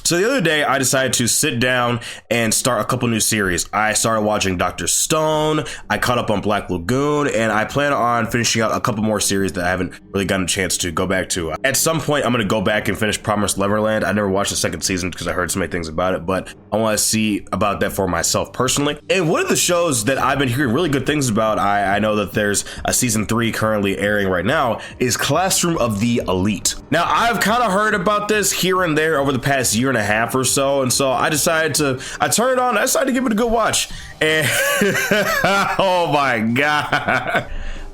So the other day I decided to sit down and start a couple new series. I started watching Dr. Stone, I caught up on Black Lagoon, and I plan on finishing out a couple more series that I haven't really gotten a chance to go back to. At some point I'm going to go back and finish Promised Neverland. I never watched the second season because I heard so many things about it, but I want to see about that for myself personally. And one of the shows that I've been hearing really good things about, I know that there's a season 3 currently airing right now, is Classroom of the Elite. Now I've kind of heard about this here and there over the past year and a half or so, and so I turned it on, I decided to give it a good watch, and oh my god,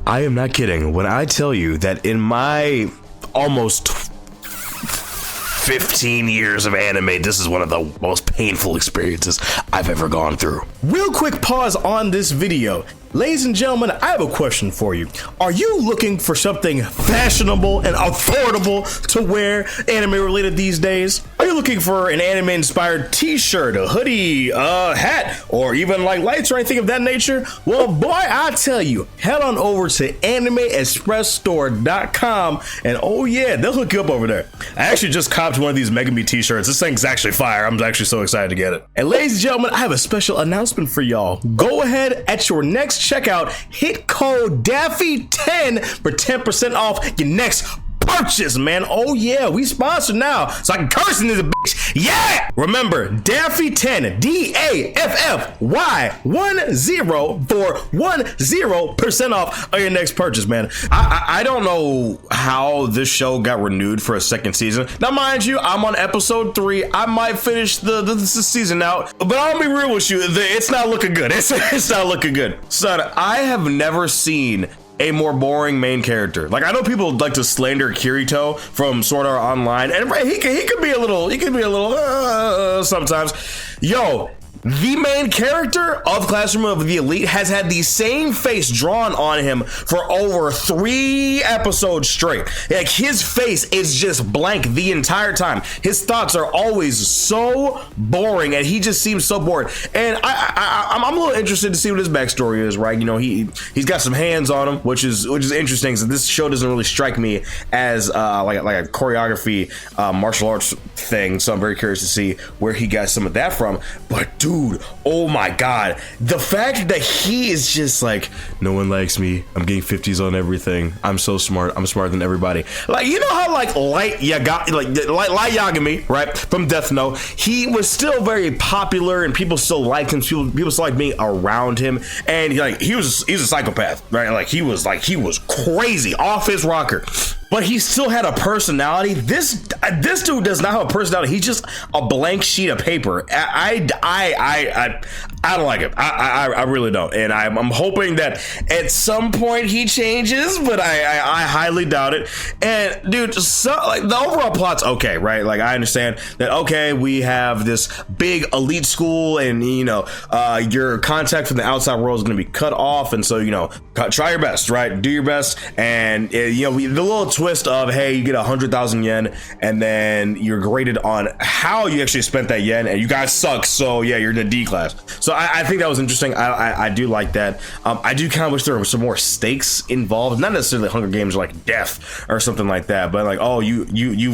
I am not kidding when I tell you that in my almost 15 years of anime, this is one of the most painful experiences I've ever gone through. Real quick pause on this video. Ladies and gentlemen, I have a question for you. Are you looking for something fashionable and affordable to wear anime related these days? Are you looking for an anime inspired t-shirt, a hoodie, a hat, or even like lights or anything of that nature? Well, boy, I tell you, head on over to animeexpressstore.com and oh yeah, they'll hook you up over there. I actually just copped one of these Megami t-shirts. This thing's actually fire. I'm actually so excited to get it. And ladies and gentlemen, I have a special announcement for y'all. Go ahead at your next checkout, hit code Daffy10 for 10% off your next purchase, man. Oh yeah, we sponsored now, so I can curse in this bitch. Yeah! Remember, Daffy10, DAFFY10 for 10% off on your next purchase, man. I don't know how this show got renewed for a second season. Now, mind you, I'm on episode 3. I might finish the season out, but I'll be real with you, it's not looking good. It's not looking good. Son, I have never seen a more boring main character. Like, I know people like to slander Kirito from Sword Art Online, and he could be a little sometimes. Yo, the main character of Classroom of the Elite has had the same face drawn on him for over 3 episodes straight. Like, his face is just blank the entire time. His thoughts are always so boring, and he just seems so bored. And I'm a little interested to see what his backstory is, right? You know, he's got some hands on him, which is interesting. So this show doesn't really strike me as like a choreography martial arts thing. So I'm very curious to see where he got some of that from. But dude, oh my god, the fact that he is just like, no one likes me, I'm getting 50s on everything, I'm so smart, I'm smarter than everybody. Like, you know how like Light Yagami, right, from Death Note, he was still very popular and people still liked him, people still like being around him, and he's a psychopath, right? Like he was crazy off his rocker, but he still had a personality. This dude does not have a personality. He's just a blank sheet of paper. I don't like it. I really don't. And I'm hoping that at some point he changes, but I highly doubt it. And dude, so like the overall plot's okay, right? Like, I understand that, okay, we have this big elite school, and you know, your contact from the outside world is going to be cut off, and so, you know, try your best, right? Do your best. And you know, the little twist of, hey, you get 100,000 yen, and then you're graded on how you actually spent that yen, and you guys suck, so yeah, you're in a D class. So I think that was interesting. I do like that. I do kind of wish there were some more stakes involved, not necessarily Hunger Games or like death or something like that, but like, oh, you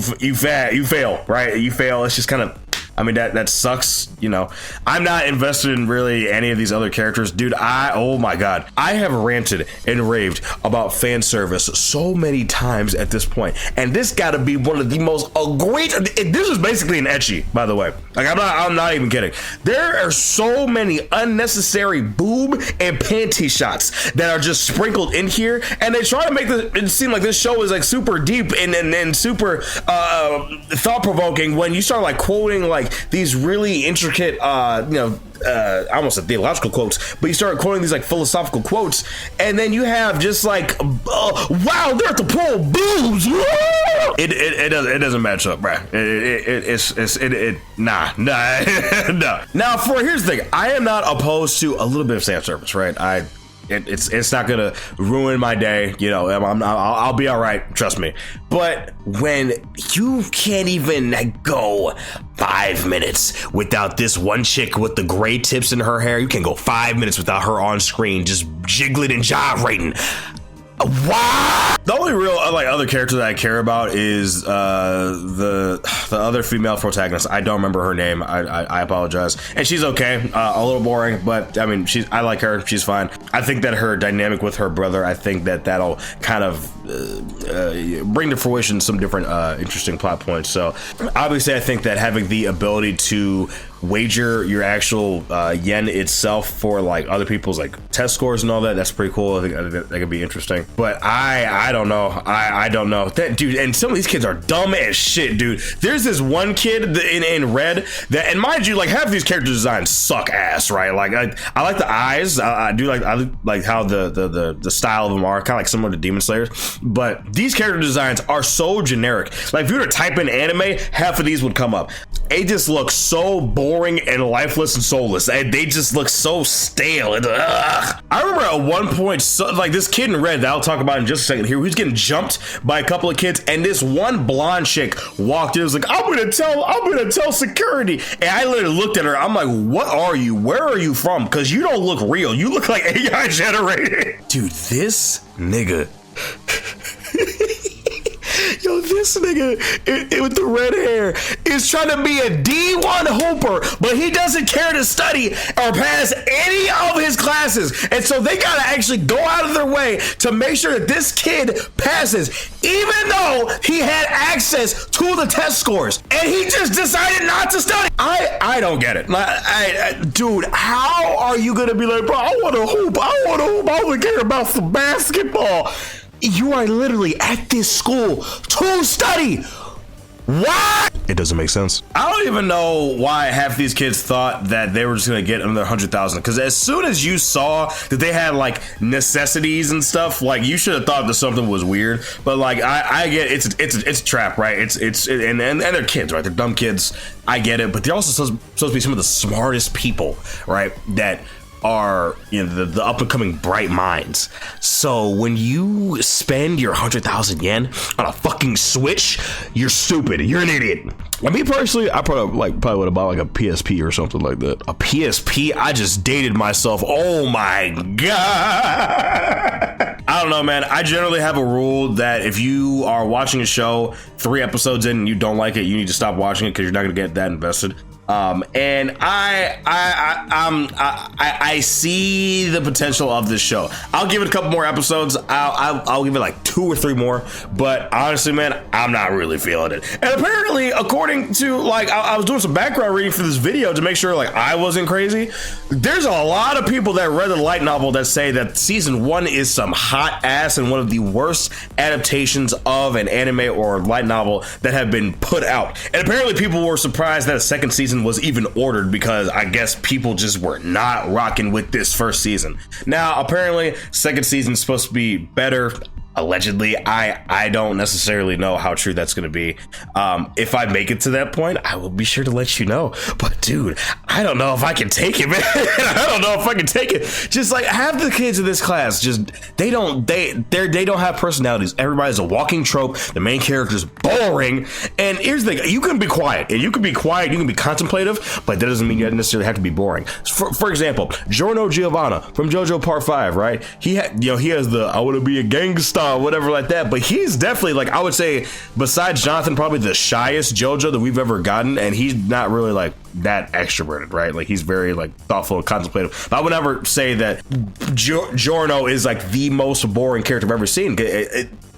fail, right? You fail. It's just kind of, I mean, that sucks, you know. I'm not invested in really any of these other characters. Dude, oh my god. I have ranted and raved about fan service so many times at this point. And this gotta be one of the most great, this is basically an ecchi, by the way. Like, I'm not even kidding. There are so many unnecessary boob and panty shots that are just sprinkled in here. And they try to make it seem like this show is like super deep and super thought-provoking when you start like quoting like these really intricate, you know, I almost said theological quotes, but you start quoting these like philosophical quotes, and then you have just like, wow, they're at the pool, boobs. It doesn't match up, bruh. Nah. Now, here's the thing. I am not opposed to a little bit of fan service, right? It's not gonna ruin my day, you know. I'll be all right, trust me. But when you can't even go 5 minutes without this one chick with the gray tips in her hair, you can go 5 minutes without her on screen just jiggling and gyrating. Wow. The only real like other character that I care about is the other female protagonist. I don't remember her name. I apologize. And she's okay. A little boring, but I mean, I like her. She's fine. I think that her dynamic with her brother, I think that'll kind of bring to fruition some different interesting plot points. So obviously, I think that having the ability to wager your actual yen itself for like other people's like test scores and all that, that's pretty cool. I think that could be interesting. But I don't know. I don't know that, dude. And some of these kids are dumb as shit, dude. There's this one kid in red that, and mind you, like half of these character designs suck ass, right? Like I like the eyes. I like how the style of them are kind of like similar to Demon Slayers. But these character designs are so generic. Like if you were to type in anime, half of these would come up. They just look so boring and lifeless and soulless. They just look so stale. And, I remember at one point, like this kid in red that I'll talk about in just a second here, he was getting jumped by a couple of kids, and this one blonde chick walked in. Was like, I'm gonna tell security. And I literally looked at her. I'm like, what are you? Where are you from? Because you don't look real. You look like AI generated. Dude, this nigga. Yo, this nigga with the red hair is trying to be a D1 hooper, but he doesn't care to study or pass any of his classes. And so they gotta actually go out of their way to make sure that this kid passes, even though he had access to the test scores. And he just decided not to study. I don't get it. Dude, how are you gonna be like, bro, I wanna hoop. I only care about some basketball. You are literally at this school to study. What? It doesn't make sense. I don't even know why half these kids thought that they were just gonna get another 100,000. Because as soon as you saw that they had like necessities and stuff, like you should have thought that something was weird. But like I get it's a trap, right? And they're kids, right? They're dumb kids. I get it, but they're also supposed to be some of the smartest people, right? That are, you know, the up and coming bright minds. So when you spend your 100,000 yen on a fucking Switch, you're stupid. You're an idiot. And me personally, I probably would have bought like a PSP or something like that. A PSP? I just dated myself. Oh my god. I don't know, man. I generally have a rule that if you are watching a show 3 episodes in and you don't like it, you need to stop watching it because you're not going to get that invested. And I see the potential of this show. I'll give it a couple more episodes. I'll give it like 2 or 3 more. But honestly, man, I'm not really feeling it. And apparently, according to like, I was doing some background reading for this video to make sure like I wasn't crazy. There's a lot of people that read the light novel that say that season 1 is some hot ass and one of the worst adaptations of an anime or light novel that have been put out. And apparently, people were surprised that a second season was even ordered because I guess people just were not rocking with this first season. Now, apparently, second season is supposed to be better. Allegedly, I don't necessarily know how true that's going to be. If I make it to that point, I will be sure to let you know. But dude, I don't know if I can take it, man. I don't know if I can take it. Just like half the kids in this class, just they don't have personalities. Everybody's a walking trope. The main character is boring. And here's the thing: you can be quiet, and you can be contemplative, but that doesn't mean you necessarily have to be boring. For example, Giorno Giovanna from JoJo Part 5, right? He has the I want to be a gangsta, whatever like that, but he's definitely, like, I would say besides Jonathan, probably the shyest JoJo that we've ever gotten, and he's not really like that extroverted, right? Like he's very like thoughtful and contemplative. But I would never say that Giorno is like the most boring character I've ever seen.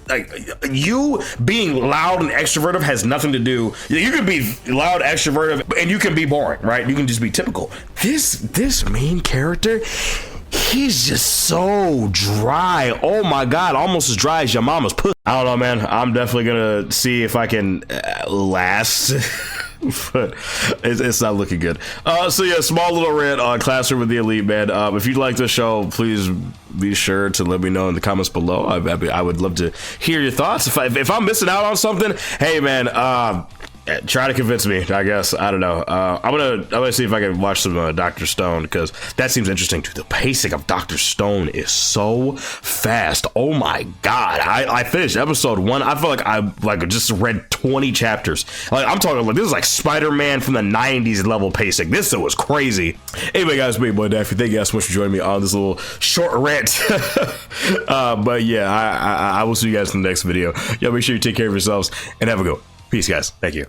Like you being loud and extroverted has nothing to do. You can be loud, extroverted, and you can be boring, right? You can just be typical. This main character, he's just so dry. Oh my god, almost as dry as your mama's pussy. I don't know, man. I'm definitely gonna see if I can last. But it's not looking good. So yeah, small little rant on Classroom with the Elite, man. If you like the show, please be sure to let me know in the comments below. I would love to hear your thoughts. If I'm missing out on something, hey man, try to convince me, I guess. I don't know. I'm gonna see if I can watch some Dr. Stone, because that seems interesting. Dude, the pacing of Dr. Stone is so fast. Oh my god. I finished episode 1. I feel like I just read 20 chapters. Like, I'm talking like this is like Spider-Man from the 90s level pacing. This was crazy. Anyway, guys, my boy Daffy, thank you guys so much for joining me on this little short rant. But yeah, I will see you guys in the next video. Y'all make sure you take care of yourselves and have a go. Peace, guys. Thank you.